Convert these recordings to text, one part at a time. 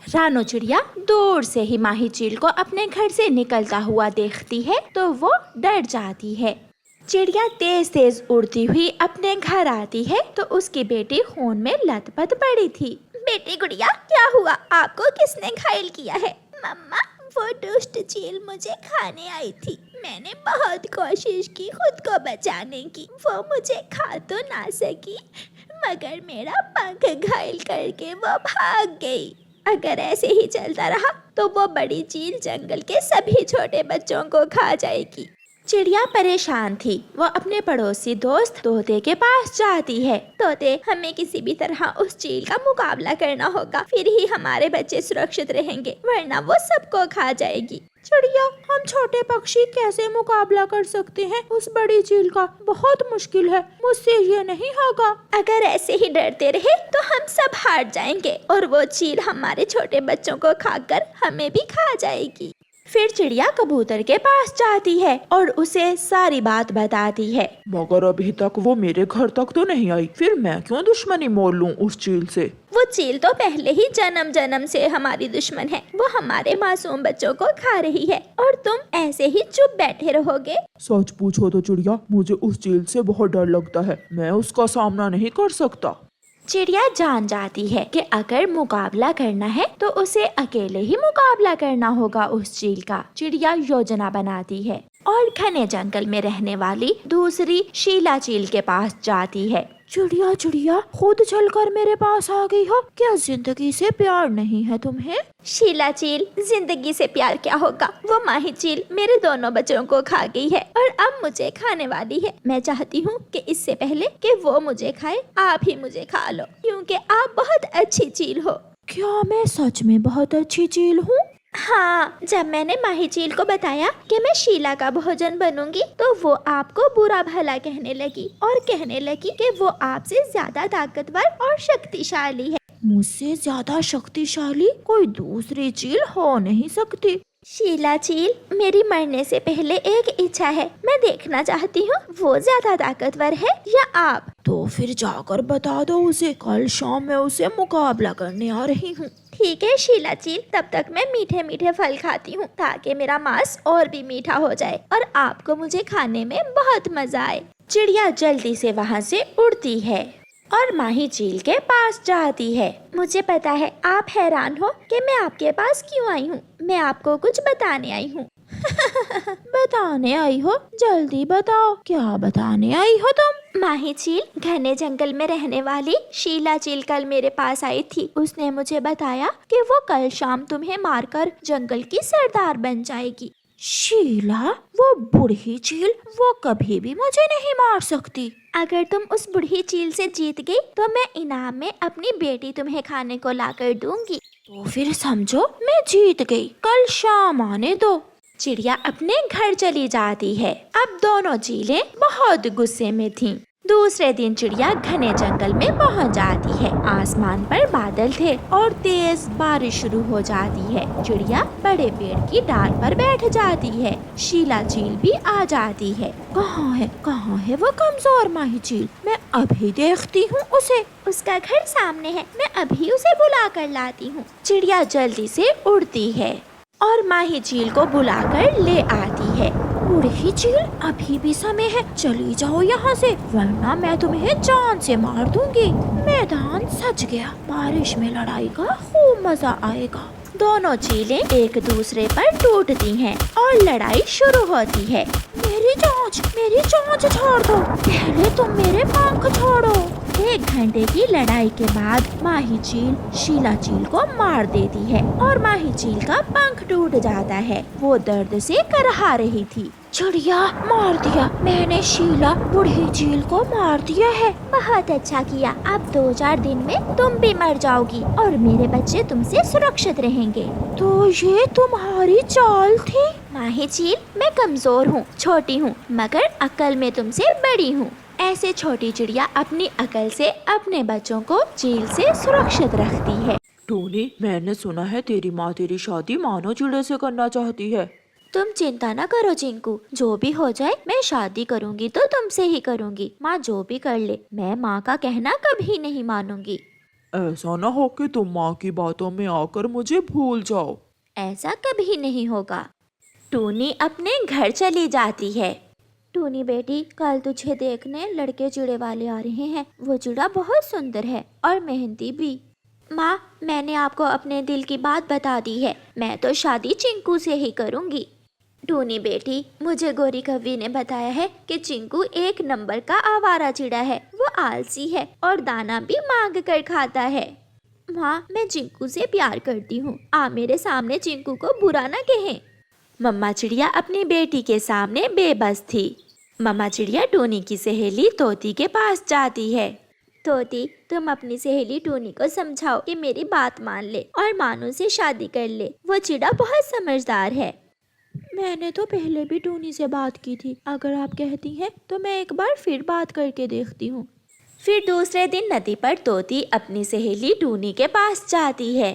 रानो चिड़िया दूर से ही माही चील को अपने घर से निकलता हुआ देखती है तो वो डर जाती है। चिड़िया तेज तेज उड़ती हुई अपने घर आती है तो उसकी बेटी खून में लथपथ पड़ी थी। बेटी गुड़िया, क्या हुआ? आपको किसने घायल किया है? मम्मा, वो दुष्ट चील मुझे खाने आई थी। मैंने बहुत कोशिश की खुद को बचाने की। वो मुझे खा तो ना सकी, मगर मेरा पंख घायल करके वो भाग गई। अगर ऐसे ही चलता रहा तो वो बड़ी चील जंगल के सभी छोटे बच्चों को खा जाएगी। चिड़िया परेशान थी। वो अपने पड़ोसी दोस्त तोते के पास जाती है। तोते, हमें किसी भी तरह उस चील का मुकाबला करना होगा, फिर ही हमारे बच्चे सुरक्षित रहेंगे, वरना वो सबको खा जाएगी। चिड़िया, हम छोटे पक्षी कैसे मुकाबला कर सकते हैं उस बड़ी चील का? बहुत मुश्किल है, मुझसे ये नहीं होगा। अगर ऐसे ही डरते रहे तो हम सब हार जाएंगे और वो चील हमारे छोटे बच्चों को खाकर हमें भी खा जाएगी। फिर चिड़िया कबूतर के पास जाती है और उसे सारी बात बताती है। मगर अभी तक वो मेरे घर तक तो नहीं आई, फिर मैं क्यों दुश्मनी मोल लूं उस चील से? वो चील तो पहले ही जन्म जन्म से हमारी दुश्मन है। वो हमारे मासूम बच्चों को खा रही है और तुम ऐसे ही चुप बैठे रहोगे? सच पूछो तो चिड़िया, मुझे उस चील से बहुत डर लगता है। मैं उसका सामना नहीं कर सकता। चिड़िया जान जाती है कि अगर मुकाबला करना है तो उसे अकेले ही मुकाबला करना होगा उस चील का। चिड़िया योजना बनाती है और घने जंगल में रहने वाली दूसरी शीला चील के पास जाती है। चिड़िया चिड़िया, खुद चलकर मेरे पास आ गई हो, क्या जिंदगी से प्यार नहीं है तुम्हें? शीला चील, जिंदगी से प्यार क्या होगा? वो माही चील मेरे दोनों बच्चों को खा गई है और अब मुझे खाने वाली है। मैं चाहती हूँ कि इससे पहले कि वो मुझे खाए, आप ही मुझे खा लो, क्योंकि आप बहुत अच्छी चील हो। क्या मैं सच में बहुत अच्छी चील हूँ? हाँ, जब मैंने माही चील को बताया कि मैं शीला का भोजन बनूंगी तो वो आपको बुरा भला कहने लगी और कहने लगी कि वो आपसे ज्यादा ताकतवर और शक्तिशाली है। मुझसे ज्यादा शक्तिशाली कोई दूसरी चील हो नहीं सकती। शीला चील, मेरी मरने से पहले एक इच्छा है। मैं देखना चाहती हूँ वो ज्यादा ताकतवर है या आप। तो फिर जाकर बता दो उसे, कल शाम मैं उसे मुकाबला करने आ रही हूँ। ठीक है शीला चील, तब तक मैं मीठे मीठे फल खाती हूँ ताकि मेरा मांस और भी मीठा हो जाए और आपको मुझे खाने में बहुत मजा आए। चिड़िया जल्दी से वहाँ से उड़ती है और माही चील के पास जाती है। मुझे पता है आप हैरान हो कि मैं आपके पास क्यों आई हूँ। मैं आपको कुछ बताने आई हूँ। बताने आई हो? जल्दी बताओ, क्या बताने आई हो तुम? माही चील, घने जंगल में रहने वाली शीला चील कल मेरे पास आई थी। उसने मुझे बताया कि वो कल शाम तुम्हें मारकर जंगल की सरदार बन जाएगी। शीला, वो बूढ़ी चील, वो कभी भी मुझे नहीं मार सकती। अगर तुम उस बूढ़ी चील से जीत गई तो मैं इनाम में अपनी बेटी तुम्हें खाने को लाकर दूंगी। तो फिर समझो मैं जीत गई, कल शाम आने दो। चिड़िया अपने घर चली जाती है। अब दोनों चीलें बहुत गुस्से में थीं। दूसरे दिन चिड़िया घने जंगल में पहुंच जाती है। आसमान पर बादल थे और तेज बारिश शुरू हो जाती है। चिड़िया बड़े पेड़ की डाल पर बैठ जाती है। शीला चील भी आ जाती है। कहाँ है वो कमजोर माही चील? मैं अभी देखती हूँ उसे। उसका घर सामने है, मैं अभी उसे बुला कर लाती हूँ। चिड़िया जल्दी से उड़ती है और माही चील को बुलाकर ले आती है। बूढ़ी चील, अभी भी समय है, चली जाओ यहाँ से, वरना मैं तुम्हें जान से मार दूंगी। मैदान सज गया, बारिश में लड़ाई का खूब मजा आएगा। दोनों चीलें एक दूसरे पर टूटती हैं और लड़ाई शुरू होती है। मेरी चोंच छोड़ दो, पहले तुम मेरे पंख छोड़ो। 1 घंटे की लड़ाई के बाद माही चील शीला चील को मार देती है और माही चील का पंख टूट जाता है। वो दर्द से करहा रही थी। चिड़िया, मार दिया मैंने, शीला बूढ़ी चील को मार दिया है। बहुत अच्छा किया। अब 2-4 दिन में तुम भी मर जाओगी और मेरे बच्चे तुमसे सुरक्षित रहेंगे। तो ये तुम्हारी चाल थी? माही चील, मैं कमजोर हूँ, छोटी हूँ, मगर अक्ल में तुमसे बड़ी हूँ। ऐसे छोटी चिड़िया अपनी अकल से अपने बच्चों को चील से सुरक्षित रखती है। टोनी, मैंने सुना है तेरी माँ तेरी शादी मानो चिड़े से करना चाहती है। तुम चिंता न करो चिंकू, जो भी हो जाए मैं शादी करूंगी तो तुमसे ही करूंगी। माँ जो भी कर ले, मैं माँ का कहना कभी नहीं मानूंगी। ऐसा ना हो कि तुम माँ की बातों में आकर मुझे भूल जाओ। ऐसा कभी नहीं होगा। टूनी अपने घर चली जाती है। टूनी बेटी, कल तुझे देखने लड़के चिड़े वाले आ रहे हैं। वो चिड़ा बहुत सुंदर है और मेहनती भी। माँ, मैंने आपको अपने दिल की बात बता दी है। मैं तो शादी चिंकू से ही करूँगी। टूनी बेटी, मुझे गोरी कवि ने बताया है कि चिंकू एक नंबर का आवारा चिड़ा है। वो आलसी है और दाना भी मांग कर खाता है। माँ, मैं चिंकू से प्यार करती हूँ। आप मेरे सामने चिंकू को बुरा ना कहें। मम्मा चिड़िया अपनी बेटी के सामने बेबस थी। मम्मा चिड़िया टूनी की सहेली तोती के पास जाती है। तोती, तुम अपनी सहेली टूनी को समझाओ कि मेरी बात मान ले और मानू से शादी कर ले। वो चिड़ा बहुत समझदार है। मैंने तो पहले भी टूनी से बात की थी। अगर आप कहती हैं तो मैं एक बार फिर बात करके देखती हूँ। फिर दूसरे दिन नदी पर तोती अपनी सहेली टूनी के पास जाती है।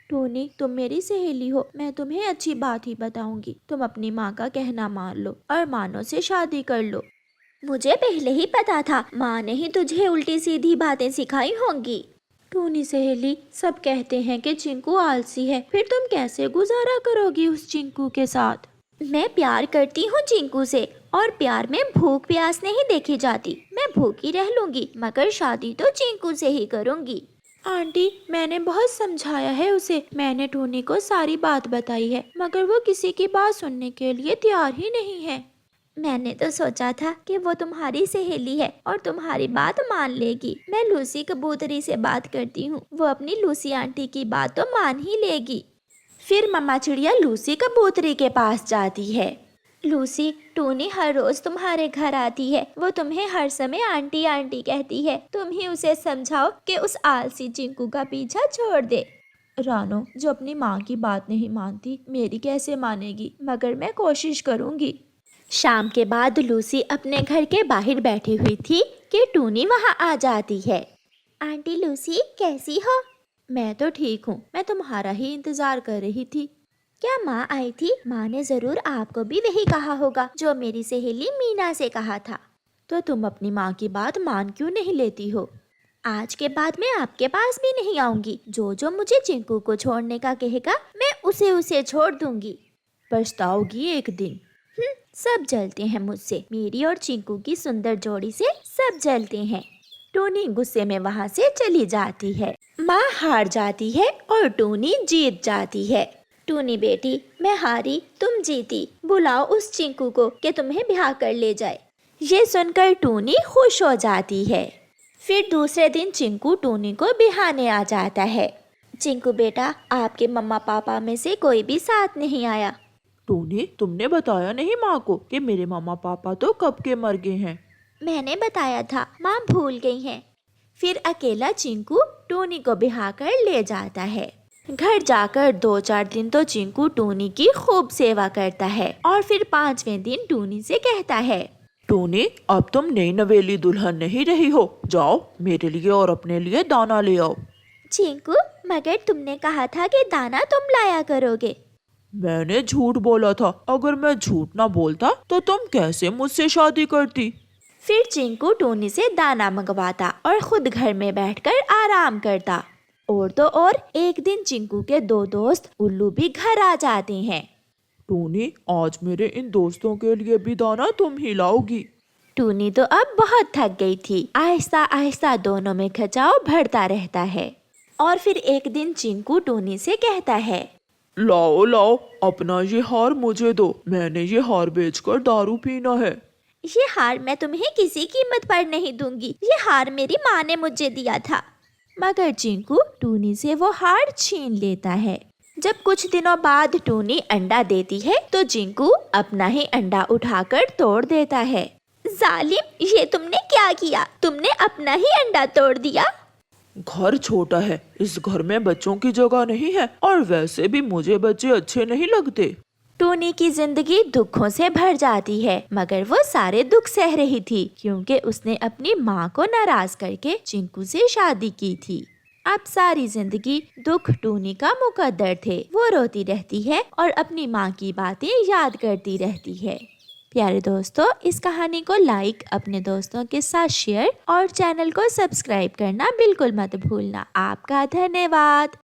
टूनी, तुम मेरी सहेली हो, मैं तुम्हें अच्छी बात ही बताऊंगी। तुम अपनी माँ का कहना मान लो और मानो से शादी कर लो। मुझे पहले ही पता था, माँ ने ही तुझे उल्टी सीधी बातें सिखाई होंगी। टूनी सहेली, सब कहते हैं कि चिंकू आलसी है। फिर तुम कैसे गुजारा करोगी उस चिंकू के साथ? मैं प्यार करती हूँ चिंकू से और प्यार में भूख प्यास नहीं देखी जाती। मैं भूखी रह लूंगी मगर शादी तो चिंकू से ही करूंगी। आंटी, मैंने बहुत समझाया है उसे। मैंने टूनी को सारी बात बताई है मगर वो किसी की बात सुनने के लिए तैयार ही नहीं है। मैंने तो सोचा था कि वो तुम्हारी सहेली है और तुम्हारी बात मान लेगी। मैं लूसी कबूतरी से बात करती हूँ, वो अपनी लूसी आंटी की बात तो मान ही लेगी। फिर मम्मा चिड़िया लूसी कबूतरी के पास जाती है। लूसी, टूनी हर रोज तुम्हारे घर आती है। वो तुम्हें हर समय आंटी आंटी कहती है। तुम ही उसे समझाओ कि उस आलसी चिंकू का पीछा छोड़ दे। रानो, जो अपनी माँ की बात नहीं मानती, मेरी कैसे मानेगी? मगर मैं कोशिश करूँगी। शाम के बाद लूसी अपने घर के बाहर बैठी हुई थी कि टूनी वहाँ आ जाती है। आंटी लूसी, कैसी हो? मैं तो ठीक हूँ। मैं तुम्हारा ही इंतजार कर रही थी। क्या माँ आई थी? माँ ने जरूर आपको भी वही कहा होगा जो मेरी सहेली मीना से कहा था। तो तुम अपनी माँ की बात मान क्यों नहीं लेती हो? आज के बाद मैं आपके पास भी नहीं आऊंगी। जो जो मुझे चिंकू को छोड़ने का कहेगा मैं उसे छोड़ दूंगी। पछताओगी एक दिन। सब जलते हैं मुझसे। मेरी और चिंकू की सुंदर जोड़ी से सब जलते हैं। टूनी गुस्से में वहाँ से चली जाती है। माँ हार जाती है और टूनी जीत जाती है। टूनी बेटी, मैं हारी, तुम जीती। बुलाओ उस चिंकू को कि तुम्हें ब्याह कर ले जाए। ये सुनकर टूनी खुश हो जाती है। फिर दूसरे दिन चिंकू टूनी को बिहाने आ जाता है। चिंकू बेटा, आपके मम्मा पापा में से कोई भी साथ नहीं आया। टूनी, तुमने बताया नहीं माँ को कि मेरे मामा पापा तो कब के मर गए हैं? मैंने बताया था, माँ भूल गई हैं। फिर अकेला चिंकू टूनी को बिहा कर ले जाता है। घर जाकर 2-4 दिन तो चिंकू टूनी की खूब सेवा करता है और फिर 5वें दिन टूनी से कहता है, टूनी, अब तुम नई नवेली दुल्हन नहीं रही हो। जाओ मेरे लिए और अपने लिए दाना ले आओ। चिंकू, मगर तुमने कहा था कि दाना तुम लाया करोगे। मैंने झूठ बोला था। अगर मैं झूठ ना बोलता तो तुम कैसे मुझसे शादी करती? फिर चिंकू टूनी से दाना मंगवाता और खुद घर में बैठकर आराम करता। और तो और एक दिन चिंकू के 2 दोस्त उल्लू भी घर आ जाते हैं। टूनी, आज मेरे इन दोस्तों के लिए भी दाना तुम ही लाओगी। टूनी तो अब बहुत थक गई थी। आहिस्ता आहिस्ता दोनों में खचाव बढ़ता रहता है। और फिर एक दिन चिंकू टूनी से कहता है, लाओ लाओ, अपना ये हार मुझे दो। मैंने ये हार बेचकर दारू पीना है। ये हार मैं तुम्हें किसी कीमत पर नहीं दूंगी। ये हार मेरी माँ ने मुझे दिया था। मगर चिंकू टूनी से वो हार छीन लेता है। जब कुछ दिनों बाद टूनी अंडा देती है तो चिंकू अपना ही अंडा उठाकर तोड़ देता है। जालिम, ये तुमने क्या किया? तुमने अपना ही अंडा तोड़ दिया। घर छोटा है, इस घर में बच्चों की जगह नहीं है और वैसे भी मुझे बच्चे अच्छे नहीं लगते। टूनी की जिंदगी दुखों से भर जाती है मगर वो सारे दुख सह रही थी क्योंकि उसने अपनी माँ को नाराज करके चिंकू से शादी की थी। अब सारी जिंदगी दुख टूनी का मुकद्दर थे। वो रोती रहती है और अपनी माँ की बातें याद करती रहती है। प्यारे दोस्तों, इस कहानी को लाइक, अपने दोस्तों के साथ शेयर और चैनल को सब्सक्राइब करना बिल्कुल मत भूलना। आपका धन्यवाद।